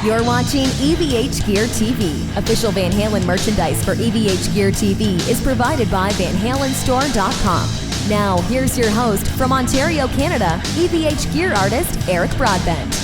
You're watching EVH Gear TV. Official Van Halen merchandise for EVH Gear TV is provided by VanHalenStore.com. Now, here's your host from Ontario, Canada, EVH Gear artist Eric Broadbent.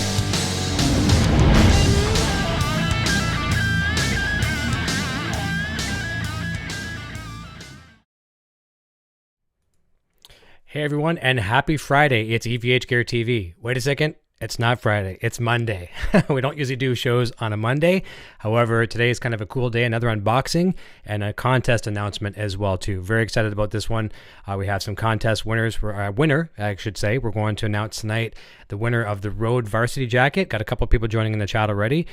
Hey everyone, and happy Friday. It's EVH Gear TV. Wait a second. It's not Friday. It's Monday. We don't usually do shows on a Monday. However, today is kind of a cool day. Another unboxing and a contest announcement as well, too. Very excited about this one. We have some contest winners. Winner, I should say. We're going to announce tonight the winner of the Rode Varsity Jacket. Got a couple people joining in the chat already.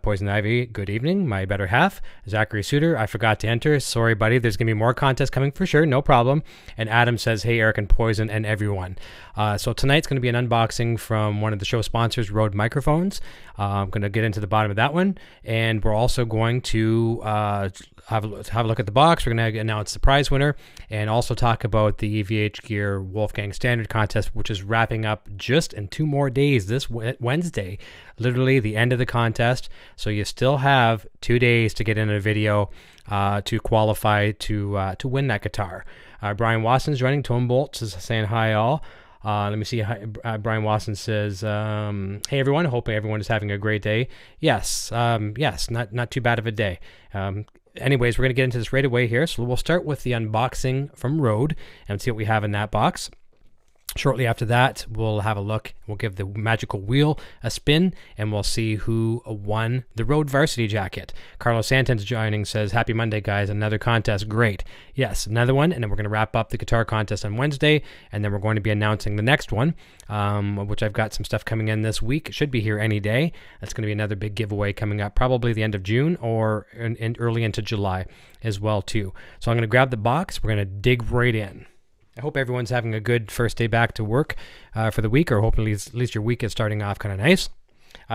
Poison Ivy, good evening. My better half. Zachary Suter, I forgot to enter. Sorry, buddy. There's going to be more contests coming for sure. No problem. And Adam says, hey, Eric and Poison and everyone. So tonight's going to be an unboxing from one of the show sponsors, Rode Microphones. I'm going to get into the bottom of that one. And we're also going to have a look at the box. We're going to announce the prize winner and also talk about the EVH Gear Wolfgang Standard Contest, which is wrapping up just in 2 more days this Wednesday. Literally the end of the contest. So you still have 2 days to get in a video to qualify to win that guitar. Brian Watson's joining. Tone Bolts is saying hi all. Let me see. Brian Watson says, hey everyone, hope everyone is having a great day. Yes, not too bad of a day. Anyways, we're going to get into this right away here. So we'll start with the unboxing from Rode and see what we have in that box. Shortly after that, we'll have a look. We'll give the magical wheel a spin, and we'll see who won the Rode Varsity Jacket. Carlo Santin's joining, says, happy Monday, guys. Another contest. Great. Yes, another one, and then we're going to wrap up the guitar contest on Wednesday, and then we're going to be announcing the next one, which I've got some stuff coming in this week. It should be here any day. That's going to be another big giveaway coming up, probably the end of June or early into July as well, too. So I'm going to grab the box. We're going to dig right in. I hope everyone's having a good first day back to work for the week, or hopefully at least your week is starting off kind of nice.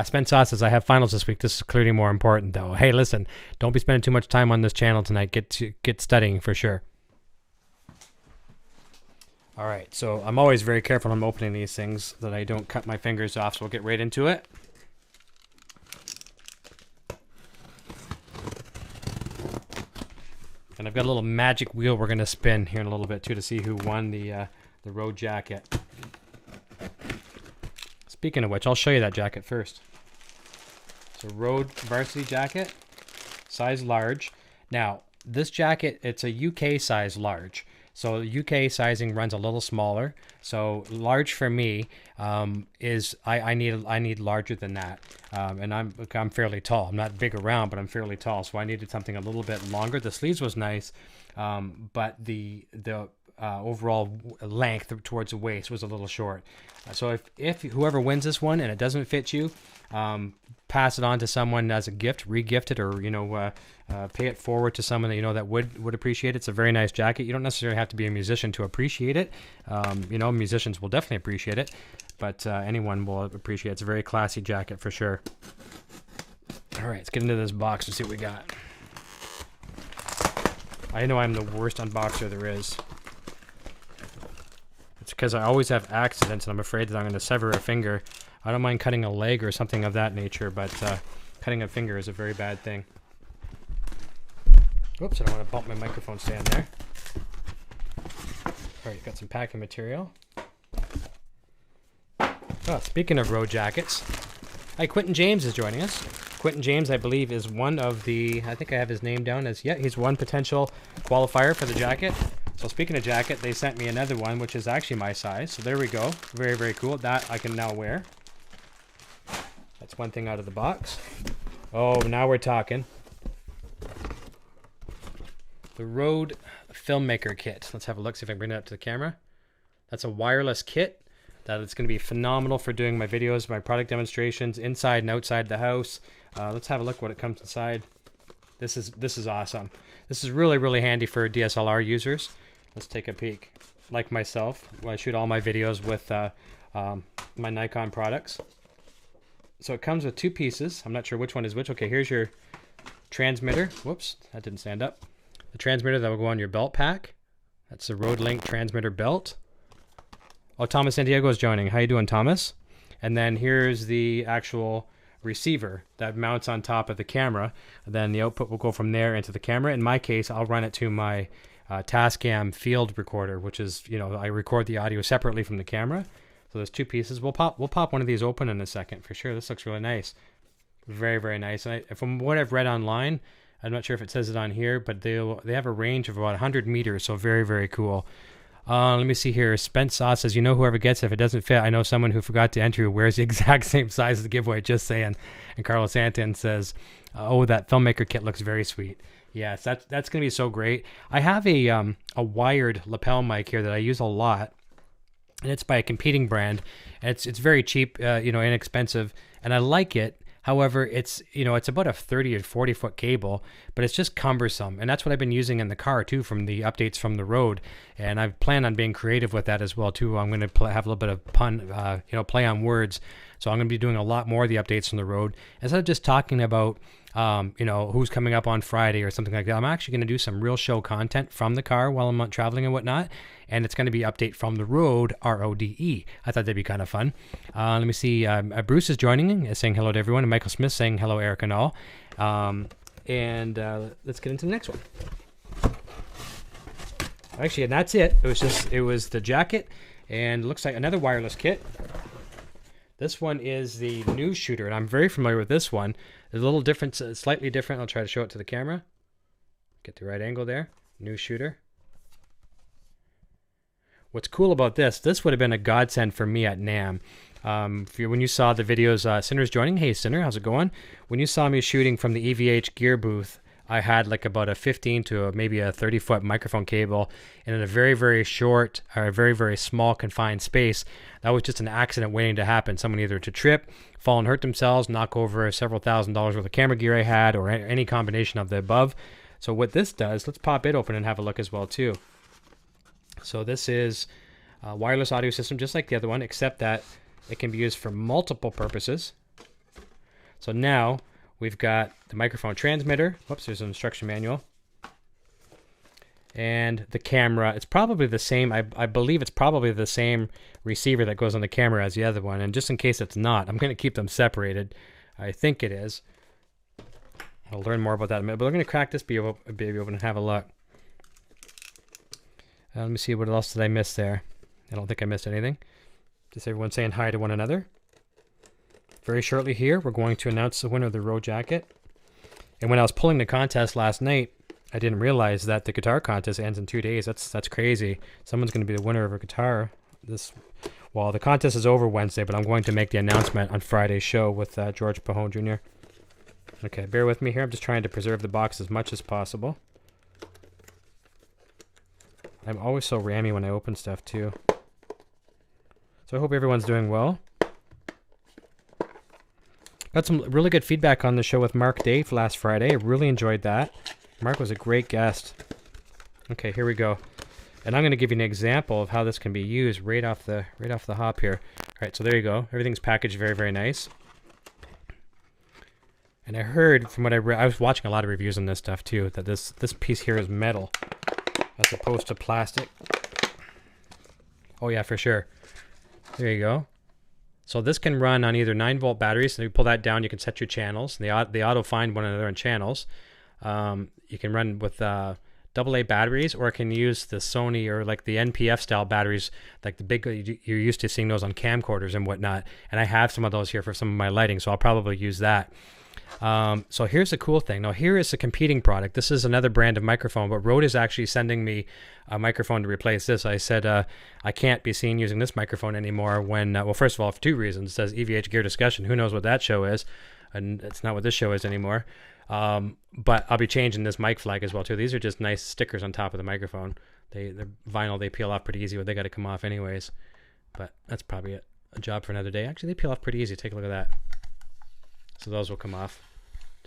Spencer says, I have finals this week. This is clearly more important, though. Hey, listen, don't be spending too much time on this channel tonight. Get studying for sure. All right, so I'm always very careful when I'm opening these things that I don't cut my fingers off, so we'll get right into it. And I've got a little magic wheel we're going to spin here in a little bit, too, to see who won the Rode jacket. Speaking of which, I'll show you that jacket first. So Rode Varsity Jacket, size large. Now, this jacket, it's a UK size large. So UK sizing runs a little smaller. So large for me is I need larger than that. And I'm fairly tall. I'm not big around, but I'm fairly tall. So I needed something a little bit longer. The sleeves was nice, but the overall length towards the waist was a little short. So if whoever wins this one and it doesn't fit you, pass it on to someone as a gift, re-gift it, or pay it forward to someone that that would appreciate it. It's a very nice jacket. You don't necessarily have to be a musician to appreciate it. Musicians will definitely appreciate it, but anyone will appreciate it. It's a very classy jacket for sure. All right, let's get into this box and see what we got. I know I'm the worst unboxer there is. It's because I always have accidents and I'm afraid that I'm going to sever a finger. I don't mind cutting a leg or something of that nature, but cutting a finger is a very bad thing. Oops, I don't want to bump my microphone stand there. All right, got some packing material. Oh, speaking of Rode jackets, hi, Quentin James is joining us. Quentin James, I believe, is one of the, I think I have his name down as, he's one potential qualifier for the jacket. So speaking of jacket, they sent me another one, which is actually my size. So there we go. Very, very cool. That I can now wear. That's one thing out of the box. Oh, now we're talking. The Rode Filmmaker Kit. Let's have a look, see if I can bring it up to the camera. That's a wireless kit that is going to be phenomenal for doing my videos, my product demonstrations, inside and outside the house. Let's have a look what it comes inside. This is awesome. This is really, really handy for DSLR users. Let's take a peek. Like myself, I shoot all my videos with my Nikon products. So it comes with 2 pieces. I'm not sure which one is which. Okay, here's your transmitter. Whoops, that didn't stand up. The transmitter that will go on your belt pack. That's the Rode Link transmitter belt. Oh, Thomas Santiago is joining. How you doing, Thomas? And then here's the actual receiver that mounts on top of the camera. Then the output will go from there into the camera. In my case, I'll run it to my Tascam field recorder, which is, I record the audio separately from the camera. So there's two pieces. We'll pop one of these open in a second for sure. This looks really nice. Very, very nice. And from what I've read online, I'm not sure if it says it on here, but they have a range of about 100 meters. So very, very cool. Let me see here. Spent Sauce says, whoever gets it, if it doesn't fit, I know someone who forgot to enter who wears the exact same size as the giveaway, just saying. And Carlo Santin says, that Filmmaker Kit looks very sweet. Yes, that's going to be so great. I have a wired lapel mic here that I use a lot, and it's by a competing brand. And it's very cheap, inexpensive, and I like it. However, it's about a 30 or 40 foot cable, but it's just cumbersome. And that's what I've been using in the car too, from the updates from the Rode. And I plan on being creative with that as well too. I'm going to have a little bit of play on words. So I'm going to be doing a lot more of the updates from the Rode. Instead of just talking about, who's coming up on Friday or something like that, I'm actually going to do some real show content from the car while I'm traveling and whatnot. And it's going to be update from the Rode, RODE. I thought that'd be kind of fun. Let me see. Bruce is joining, saying hello to everyone. And Michael Smith saying hello, Eric and all. And let's get into the next one. Actually, and that's it. It was the jacket, and it looks like another wireless kit. This one is the news shooter, and I'm very familiar with this one. There's a little different, slightly different. I'll try to show it to the camera. Get the right angle there. News shooter. What's cool about this would have been a godsend for me at NAMM. When you saw the videos, Sinner's joining. Hey, Sinner, how's it going? When you saw me shooting from the EVH gear booth, I had like about a 15 to maybe a 30 foot microphone cable, and in a very, very short or a very, very small confined space. That was just an accident waiting to happen. Someone either to trip, fall and hurt themselves, knock over several $1,000s worth of camera gear I had, or any combination of the above. So what this does, let's pop it open and have a look as well too. So this is a wireless audio system just like the other one, except that it can be used for multiple purposes. So now we've got the microphone transmitter. Whoops, there's an instruction manual. And the camera, it's probably the same. I believe it's probably the same receiver that goes on the camera as the other one. And just in case it's not, I'm going to keep them separated. I think it is. I'll learn more about that in a minute. But we're going to crack this baby open and have a look. Let me see, what else did I miss there? I don't think I missed anything. Just everyone saying hi to one another. Very shortly here, we're going to announce the winner of the Rode jacket. And when I was pulling the contest last night, I didn't realize that the guitar contest ends in 2 days. That's crazy. Someone's going to be the winner of a guitar. Well, the contest is over Wednesday, but I'm going to make the announcement on Friday's show with George Pahone Jr. Okay, bear with me here. I'm just trying to preserve the box as much as possible. I'm always so rammy when I open stuff too. So I hope everyone's doing well. Got some really good feedback on the show with Mark Dave last Friday. I really enjoyed that. Mark was a great guest. Okay, here we go. And I'm going to give you an example of how this can be used right off the hop here. All right, so there you go. Everything's packaged very, very nice. And I heard from what I read, I was watching a lot of reviews on this stuff too, that this piece here is metal as opposed to plastic. Oh yeah, for sure. There you go. So this can run on either 9-volt batteries. So you pull that down, you can set your channels. They auto find one another in channels. You can run with AA batteries, or it can use the Sony or like the NPF style batteries, like the big, you're used to seeing those on camcorders and whatnot. And I have some of those here for some of my lighting, so I'll probably use that. So here's the cool thing. Now here is a competing product. This is another brand of microphone, but Rode is actually sending me a microphone to replace this. I said I can't be seen using this microphone anymore when, well, first of all, for two reasons. It says EVH Gear Discussion. Who knows what that show is? And it's not what this show is anymore. But I'll be changing this mic flag as well too. These are just nice stickers on top of the microphone. They're vinyl. They peel off pretty easy, but they got to come off anyways. But that's probably a job for another day. Actually, they peel off pretty easy. Take a look at that. So those will come off.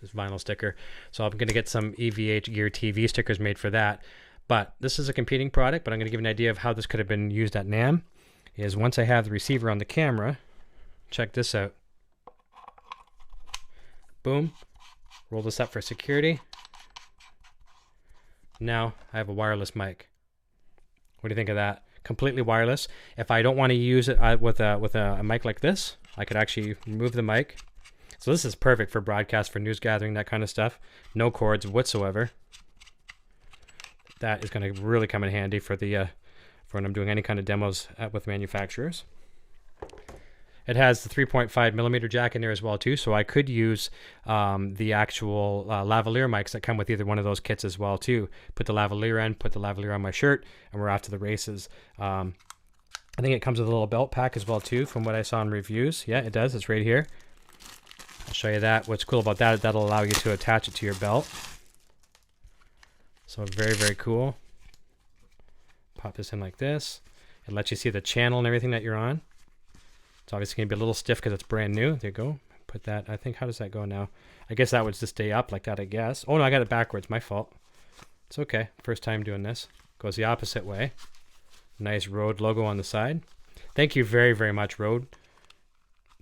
Just vinyl sticker. So I'm going to get some EVH Gear TV stickers made for that. But this is a competing product, but I'm going to give you an idea of how this could have been used at NAMM. Is once I have the receiver on the camera, check this out. Boom. Roll this up for security. Now I have a wireless mic. What do you think of that? Completely wireless. If I don't want to use it with a mic like this, I could actually remove the mic. So this is perfect for broadcast, for news gathering, that kind of stuff. No cords whatsoever. That is going to really come in handy for when I'm doing any kind of demos with manufacturers. It has the 3.5 millimeter jack in there as well too, so I could use the actual lavalier mics that come with either one of those kits as well too. Put the lavalier in, put the lavalier on my shirt, and we're off to the races. I think it comes with a little belt pack as well too, from what I saw in reviews. Yeah, it does. It's right here. I'll show you that. What's cool about that is that'll allow you to attach it to your belt. So very, very cool. Pop this in like this. It lets you see the channel and everything that you're on. It's obviously going to be a little stiff because it's brand new. There you go. Put that, I think, how does that go now? I guess that would just stay up like that, I guess. Oh, no, I got it backwards. My fault. It's okay. First time doing this. Goes the opposite way. Nice Rode logo on the side. Thank you very, very much, Rode.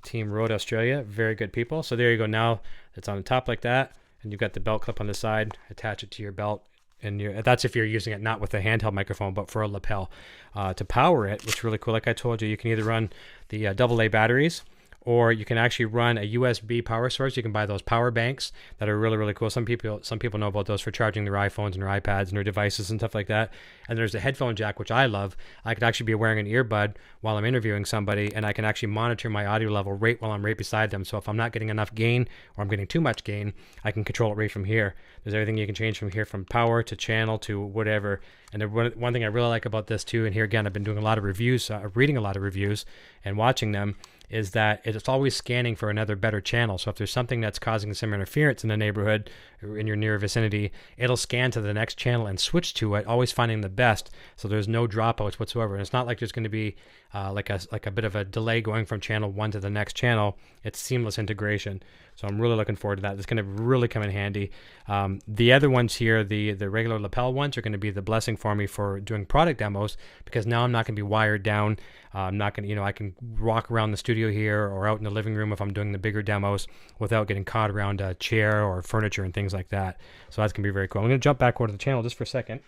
Team Rode Australia. Very good people. So there you go. Now it's on the top like that. And you've got the belt clip on the side. Attach it to your belt. And that's if you're using it not with a handheld microphone, but for a lapel. To power it, which is really cool, like I told you, you can either run the AA batteries, or you can actually run a USB power source. You can buy those power banks that are really, really cool. Some people know about those for charging their iPhones and their iPads and their devices and stuff like that. And there's a headphone jack, which I love. I could actually be wearing an earbud while I'm interviewing somebody, and I can actually monitor my audio level while I'm right beside them. So if I'm not getting enough gain or I'm getting too much gain, I can control it right from here. There's everything you can change from here, from power to channel to whatever. And one thing I really like about this too, and here again, I've been doing a lot of reviews, reading a lot of reviews and watching them, is that it's always scanning for another better channel. So if there's something that's causing some interference in the neighborhood or in your near vicinity, it'll scan to the next channel and switch to it, always finding the best. So there's no dropouts whatsoever. And it's not like there's going to be like a bit of a delay going from channel one to the next channel. It's seamless integration. So I'm really looking forward to that. It's going to really come in handy. The other ones here, the regular lapel ones, are going to be the blessing for me for doing product demos, because now I'm not going to be wired down. I'm not going to, I can walk around the studio here or out in the living room if I'm doing the bigger demos without getting caught around a chair or furniture and things like that. So that's going to be very cool. I'm going to jump back over to the channel just for a second.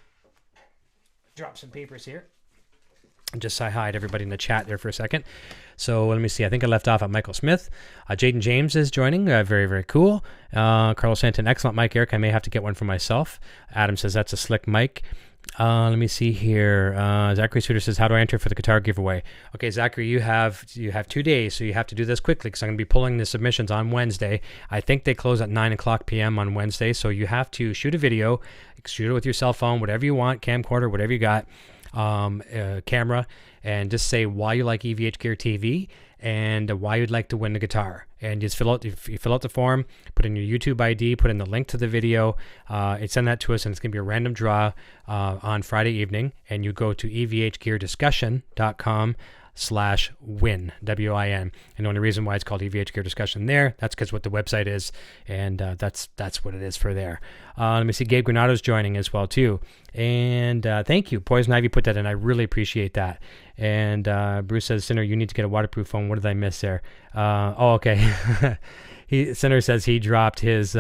Drop some papers here. And just say hi to everybody in the chat there for a second. So let me see. I think I left off at Michael Smith. Jaden James is joining. Very, very cool. Carlo Santin, excellent mic, Eric. I may have to get one for myself. Adam says that's a slick mic. Let me see here. Zachary Suter says, how do I enter for the guitar giveaway? Okay, Zachary, you have 2 days, so you have to do this quickly, because I'm going to be pulling the submissions on Wednesday. I think they close at 9 o'clock p.m. on Wednesday, so you have to shoot a video, shoot it with your cell phone, whatever you want, camcorder, whatever you got, camera, and just say why you like EVH Gear TV and why you'd like to win the guitar. And just fill out the form, put in your YouTube ID, put in the link to the video, send that to us, and it's going to be a random draw on Friday evening. And you go to evhgeardiscussion.com/win, W-I-N. And the only reason why it's called EVH Gear Discussion there, that's because what the website is, and that's what it is for there. Let me see, Gabe Granado's joining as well too. And thank you. Poison Ivy put that in. I really appreciate that. And Bruce says, Sinner, you need to get a waterproof phone. What did I miss there? Oh, okay. Sinner says he dropped his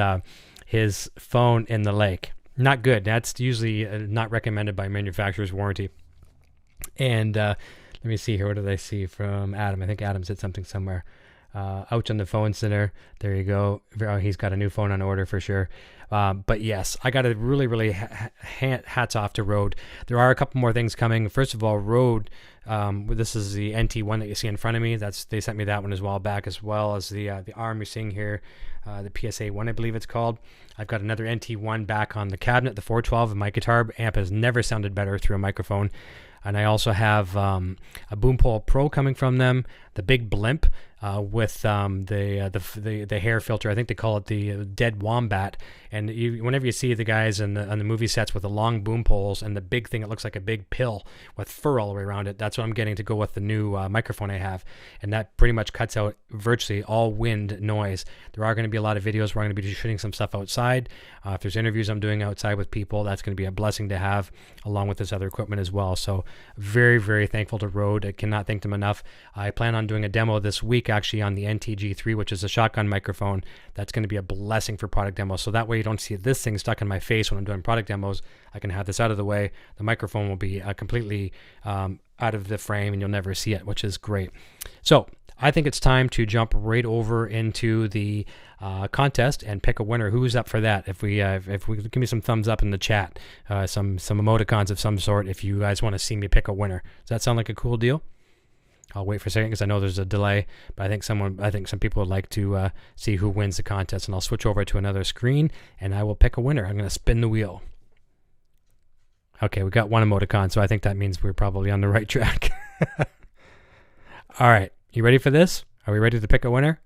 phone in the lake. Not good. That's usually not recommended by manufacturer's warranty. And let me see here. What did I see from Adam? I think Adam said something somewhere. Ouch on the phone, Sinner. There you go. He's got a new phone on order for sure. But yes, I got to really hats off to Rode. There are a couple more things coming. First of all, Rode, this is the NT1 that you see in front of me. They sent me that one as well back, as well as the arm you're seeing here, the PSA 1, I believe it's called. I've got another NT1 back on the cabinet, the 412. My guitar amp has never sounded better through a microphone. And I also have a Boompole Pro coming from them, the big blimp with the hair filter. I think they call it the dead wombat. And whenever you see the guys on the movie sets with the long boom poles and the big thing, it looks like a big pill with fur all the way around it. That's what I'm getting to go with the new microphone I have. And that pretty much cuts out virtually all wind noise. There are going to be a lot of videos where I'm going to be shooting some stuff outside. If there's interviews I'm doing outside with people, that's going to be a blessing to have, along with this other equipment as well. So very, very thankful to Rode. I cannot thank them enough. I plan on doing a demo this week actually on the NTG3, which is a shotgun microphone. That's going to be a blessing for product demos. So that way you don't see this thing stuck in my face when I'm doing product demos. I can have this out of the way. The microphone will be completely out of the frame and you'll never see it, which is great. So I think it's time to jump right over into the contest and pick a winner. Who's up for that? If we give me some thumbs up in the chat, some emoticons of some sort, if you guys want to see me pick a winner. Does that sound like a cool deal? I'll wait for a second because I know there's a delay, but I think some people would like to see who wins the contest, and I'll switch over to another screen and I will pick a winner. I'm going to spin the wheel. Okay, we got one emoticon, so I think that means we're probably on the right track. All right, you ready for this? Are we ready to pick a winner?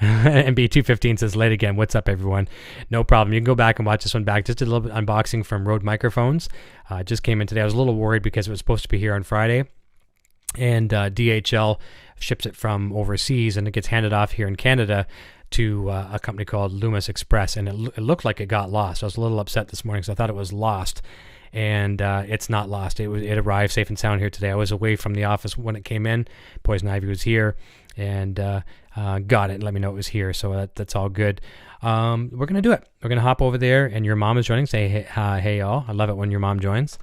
MB215 says, late again. What's up, everyone? No problem. You can go back and watch this one back. Just did a little bit unboxing from Rode Microphones. Just came in today. I was a little worried because it was supposed to be here on Friday. And DHL ships it from overseas, and it gets handed off here in Canada to a company called Loomis Express, and it looked like it got lost. I was a little upset this morning because I thought it was lost, and it's not lost. It arrived safe and sound here today. I was away from the office when it came in. Poison Ivy was here and got it and let me know it was here, so that's all good. We're going to do it. We're going to hop over there, and your mom is joining. Say hey y'all. I love it when your mom joins.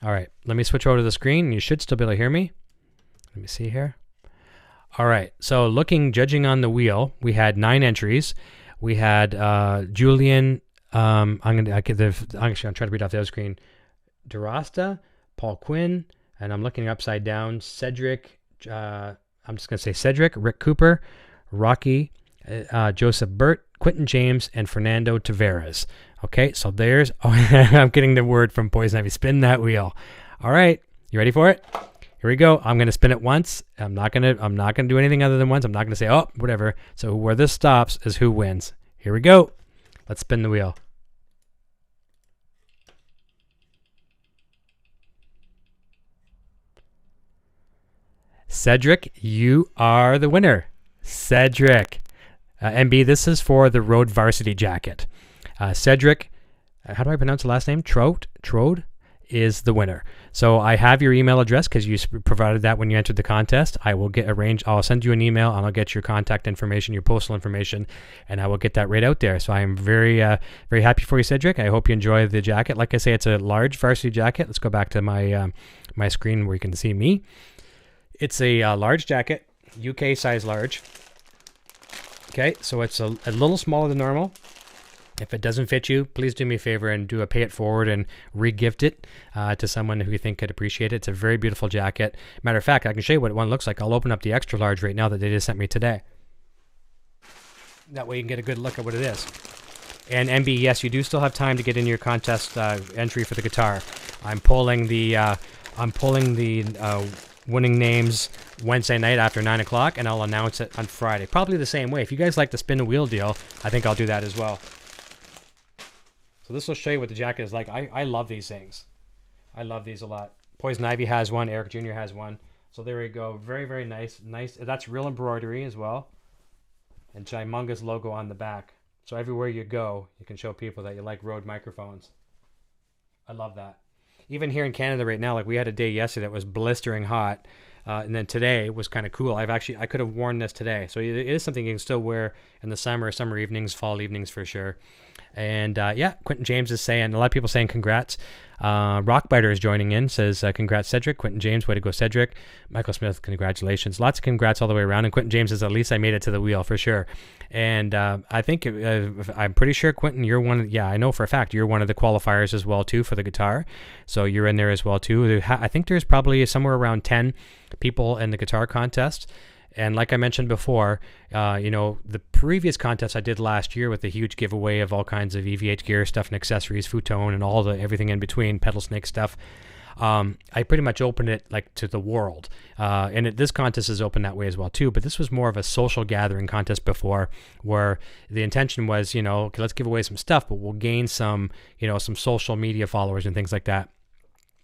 All right, let me switch over to the screen. You should still be able to hear me. Let me see here. All right. So judging on the wheel, we had 9 entries. We had Julian. I'm going to try to read off the other screen. DeRosta, Paul Quinn, and I'm looking upside down. Cedric. I'm just going to say Cedric, Rick Cooper, Rocky, Joseph Burt, Quentin James, and Fernando Tavares. Okay. So there's. Oh, I'm getting the word from Poison Ivy. Spin that wheel. All right. You ready for it? Here we go. I'm going to spin it once. I'm not going to do anything other than once. I'm not going to say, oh, whatever. So where this stops is who wins. Here we go. Let's spin the wheel. Cedric, you are the winner. Cedric. MB, this is for the Rode Varsity Jacket. Cedric, how do I pronounce the last name? Trode is the winner. So I have your email address because you provided that when you entered the contest. I'll send you an email and I'll get your contact information, your postal information, and I will get that right out there. So I am very, very happy for you, Cedric. I hope you enjoy the jacket. Like I say, it's a large varsity jacket. Let's go back to my my screen where you can see me. It's a large jacket, UK size large. Okay, so it's a little smaller than normal. If it doesn't fit you, please do me a favor and do a pay it forward and re-gift it to someone who you think could appreciate it. It's a very beautiful jacket. Matter of fact, I can show you what one looks like. I'll open up the extra large right now that they just sent me today. That way you can get a good look at what it is. And MB, yes, you do still have time to get in your contest entry for the guitar. I'm pulling the winning names Wednesday night after 9 o'clock, and I'll announce it on Friday. Probably the same way. If you guys like the spin the wheel deal, I think I'll do that as well. So this will show you what the jacket is like. I love these things. I love these a lot. Poison Ivy has one. Eric Jr. has one. So there we go. Very, very nice. Nice. That's real embroidery as well. And Chimung's logo on the back. So everywhere you go, you can show people that you like Rode microphones. I love that. Even here in Canada right now, like we had a day yesterday that was blistering hot. And then today was kind of cool. I could have worn this today. So it is something you can still wear in the summer evenings, fall evenings for sure. And yeah, Quentin James is saying, a lot of people saying congrats. Rockbiter is joining in, says congrats Cedric. Quentin James, way to go Cedric. Michael Smith, congratulations. Lots of congrats all the way around. And Quentin James says, at least I made it to the wheel for sure. And I think, I'm pretty sure Quentin, you're I know for a fact you're one of the qualifiers as well too for the guitar. So you're in there as well too. I think there's probably somewhere around 10 people in the guitar contest. And like I mentioned before, the previous contest I did last year with the huge giveaway of all kinds of EVH gear stuff and accessories, futon, and everything in between, pedal snake stuff. I pretty much opened it like to the world. And this contest is open that way as well too. But this was more of a social gathering contest before, where the intention was, okay, let's give away some stuff, but we'll gain some social media followers and things like that.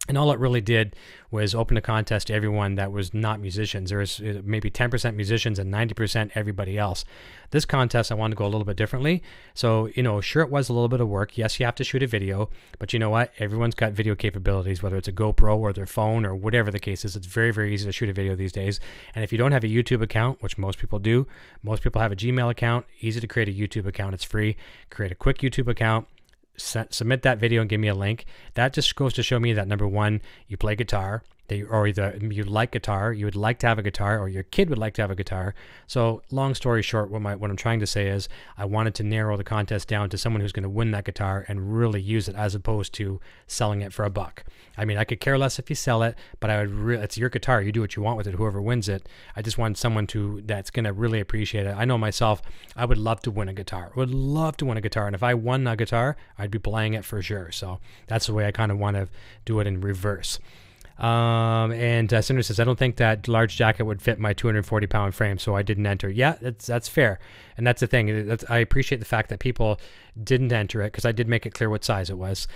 And all it really did was open a contest to everyone that was not musicians. There was maybe 10% musicians and 90% everybody else. This contest, I wanted to go a little bit differently. So, sure, it was a little bit of work. Yes, you have to shoot a video, but you know what? Everyone's got video capabilities, whether it's a GoPro or their phone or whatever the case is. It's very, very easy to shoot a video these days. And if you don't have a YouTube account, which most people do, most people have a Gmail account. Easy to create a YouTube account. It's free. Create a quick YouTube account. Submit that video and give me a link. That just goes to show me that, number one, you play guitar. or either you like guitar, you would like to have a guitar, or your kid would like to have a guitar. So long story short, what I'm trying to say is I wanted to narrow the contest down to someone who's going to win that guitar and really use it, as opposed to selling it for $1. I mean, I could care less if you sell it, but it's your guitar. You do what you want with it, whoever wins it. I just want someone that's going to really appreciate it. I know myself, I would love to win a guitar. Would love to win a guitar. And if I won a guitar, I'd be playing it for sure. So that's the way I kind of want to do it in reverse. And Cinder says, I don't think that large jacket would fit my 240-pound frame, so I didn't enter. Yeah, that's fair. And that's the thing. I appreciate the fact that people didn't enter it, because I did make it clear what size it was,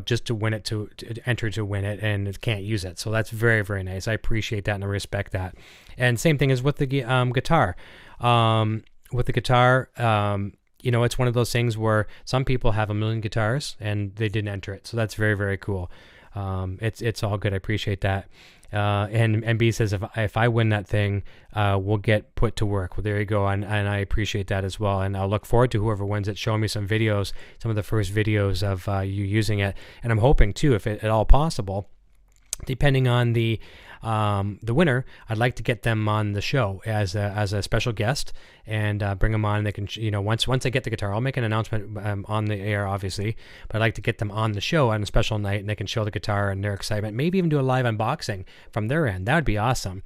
just to win it, to enter to win it, and it can't use it. So that's very, very nice. I appreciate that and I respect that. And same thing as with the guitar. With the guitar, it's one of those things where some people have 1 million guitars and they didn't enter it. So that's very, very cool. It's all good. I appreciate that. And B says, if I win that thing, we'll get put to work. Well, there you go. And I appreciate that as well. And I'll look forward to whoever wins it showing me some videos, some of the first videos of you using it. And I'm hoping too, if at all possible, depending on the winner, I'd like to get them on the show as a special guest and bring them on. They can, once I get the guitar, I'll make an announcement on the air, obviously, but I'd like to get them on the show on a special night, and they can show the guitar and their excitement, maybe even do a live unboxing from their end. That would be awesome.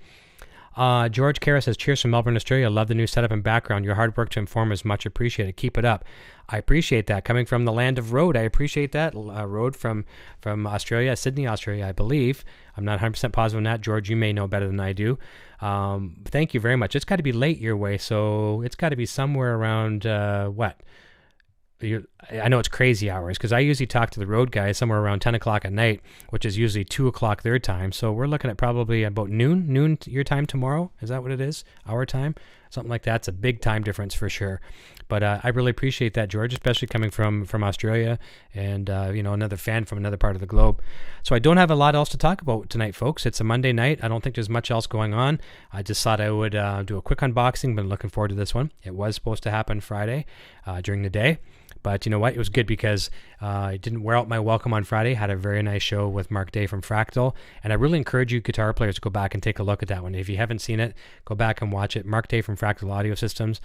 George Kara says, cheers from Melbourne, Australia. Love the new setup and background. Your hard work to inform is much appreciated. Keep it up. I appreciate that. Coming from the land of Rode, I appreciate that. Rode from Australia, Sydney, Australia, I believe. I'm not 100% positive on that. George, you may know better than I do. Thank you very much. It's got to be late your way, so it's got to be somewhere around, what? I know it's crazy hours, because I usually talk to the Rode guys somewhere around 10 o'clock at night, which is usually 2 o'clock their time. So we're looking at probably about noon your time tomorrow. Is that what it is? Our time? Something like that. It's a big time difference for sure. But I really appreciate that, George, especially coming from Australia and, another fan from another part of the globe. So I don't have a lot else to talk about tonight, folks. It's a Monday night. I don't think there's much else going on. I just thought I would do a quick unboxing. Been looking forward to this one. It was supposed to happen Friday during the day. But you know what? It was good because I didn't wear out my welcome on Friday. Had a very nice show with Mark Day from Fractal. And I really encourage you guitar players to go back and take a look at that one. If you haven't seen it, go back and watch it. Mark Day from Fractal Audio Systems.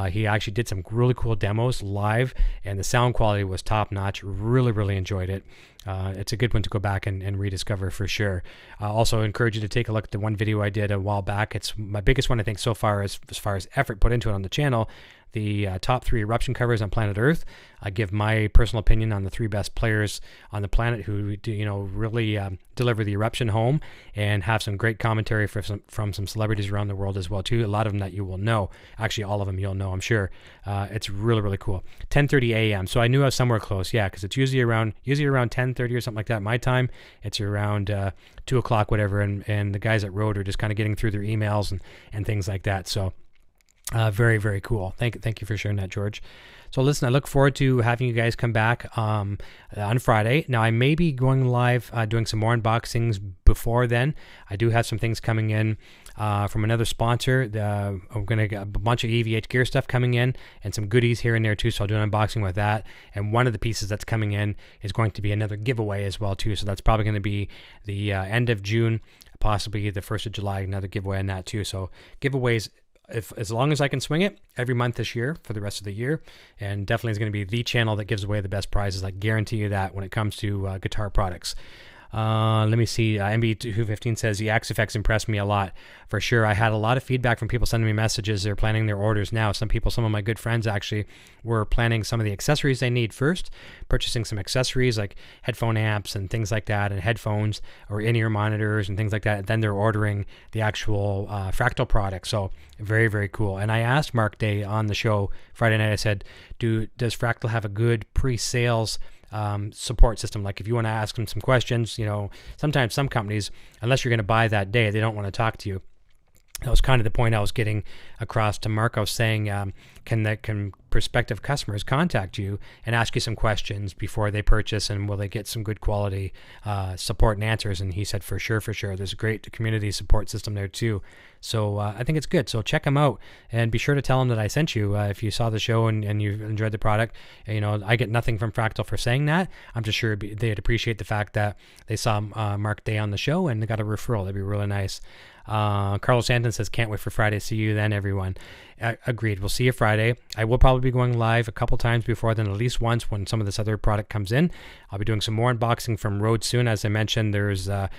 He actually did some really cool demos live, and the sound quality was top notch. Really, really enjoyed it. It's a good one to go back and rediscover for sure. Also encourage you to take a look at the one video I did a while back. It's my biggest one, I think, so far as far as effort put into it on the channel. The top 3 eruption covers on planet Earth. I give my personal opinion on the 3 best players on the planet who really deliver the eruption home, and have some great commentary from some celebrities around the world as well too. A lot of them that you will know. Actually, all of them you'll know, I'm sure. It's really, really cool. 10:30 a.m. So I knew I was somewhere close. Yeah, because it's usually around 10:30 or something like that. My time, it's around 2 o'clock, whatever. And the guys at Rode are just kind of getting through their emails and things like that. So. Very, very cool. Thank you for sharing that, George. So listen, I look forward to having you guys come back on Friday. Now, I may be going live doing some more unboxings before then. I do have some things coming in from another sponsor. I'm going to get a bunch of EVH gear stuff coming in and some goodies here and there too, so I'll do an unboxing with that. And one of the pieces that's coming in is going to be another giveaway as well too, so that's probably going to be the end of June, possibly the 1st of July, another giveaway on that too. So giveaways, as long as I can swing it, every month this year for the rest of the year, and definitely is going to be the channel that gives away the best prizes. I guarantee you that when it comes to guitar products. Let me see. MB215 says the Axe Effects impressed me a lot. For sure. I had a lot of feedback from people sending me messages. They're planning their orders now. Some of my good friends actually were planning some of the accessories they need first, purchasing some accessories like headphone amps and things like that, and headphones or in-ear monitors and things like that. And then they're ordering the actual Fractal product. So very, very cool. And I asked Mark Day on the show Friday night, I said, does Fractal have a good pre-sales support system? Like if you want to ask them some questions, sometimes some companies, unless you're going to buy that day, they don't want to talk to you. That was kind of the point I was getting across to Mark. I was saying, can prospective customers contact you and ask you some questions before they purchase, and will they get some good quality support and answers? And he said, for sure. There's a great community support system there too. So I think it's good. So check them out, and be sure to tell them that I sent you. If you saw the show and you enjoyed the product, I get nothing from Fractal for saying that. I'm just sure they'd appreciate the fact that they saw Mark Day on the show and they got a referral. That'd be really nice. Carlo Santin says, can't wait for Friday. See you then, everyone. Agreed. We'll see you Friday. I will probably be going live a couple times before then, at least once when some of this other product comes in. I'll be doing some more unboxing from Rode soon. As I mentioned, there's the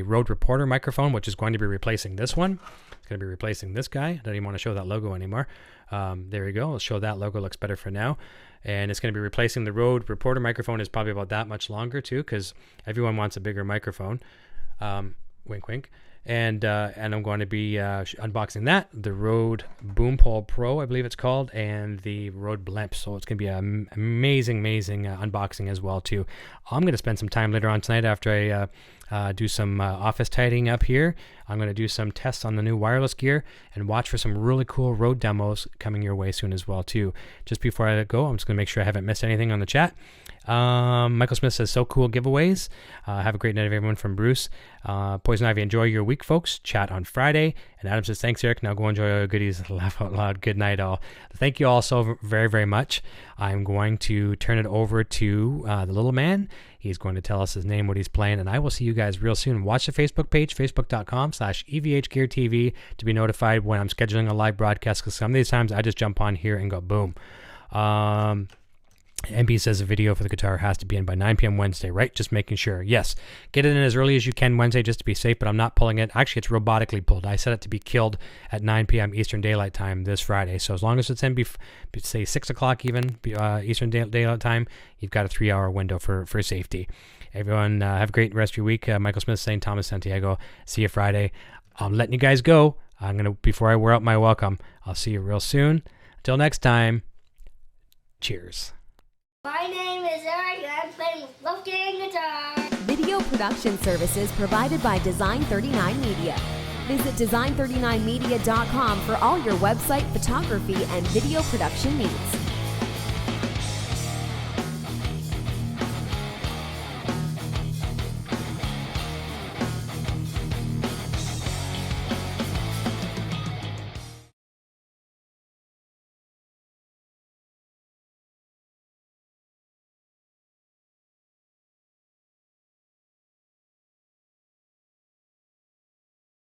Rode Reporter microphone, which is going to be replacing this one. It's going to be replacing this guy. I don't even want to show that logo anymore. There we go. I'll show that logo. Looks better for now. And it's going to be replacing the Rode Reporter microphone. Is probably about that much longer too, because everyone wants a bigger microphone. Wink, wink. And I'm going to be unboxing that, the Rode Boompole Pro, I believe it's called, and the Rode Blimp. So it's going to be an amazing unboxing as well too. I'm going to spend some time later on tonight after I do some office tidying up here. I'm going to do some tests on the new wireless gear and watch for some really cool Rode demos coming your way soon as well too. Just before I go, I'm just going to make sure I haven't missed anything on the chat. Michael Smith says, so cool giveaways. Have a great night, everyone, from Bruce. Poison Ivy, enjoy your week, folks. Chat on Friday. And Adam says, thanks, Eric. Now go enjoy your goodies. Laugh out loud. Good night, all. Thank you all so very much. I'm going to turn it over to the little man. He's going to tell us his name, what he's playing, and I will see you guys real soon. Watch the Facebook page, facebook.com/EVHGearTV, to be notified when I'm scheduling a live broadcast, because some of these times I just jump on here and go boom. MB says the video for the guitar has to be in by 9 p.m. Wednesday, right? Just making sure. Yes. Get it in as early as you can Wednesday just to be safe, but I'm not pulling it. Actually, it's robotically pulled. I set it to be killed at 9 p.m. Eastern Daylight Time this Friday. So as long as it's in, say, 6 o'clock even, Eastern Daylight Time, you've got a 3-hour window for safety. Everyone, have a great rest of your week. Michael Smith, St. Thomas, Santiago. See you Friday. I'm letting you guys go. Before I wear out my welcome, I'll see you real soon. Until next time, cheers. My name is Eric, and I'm playing left-hand guitar. Video production services provided by Design39 Media. Visit design39media.com for all your website, photography, and video production needs.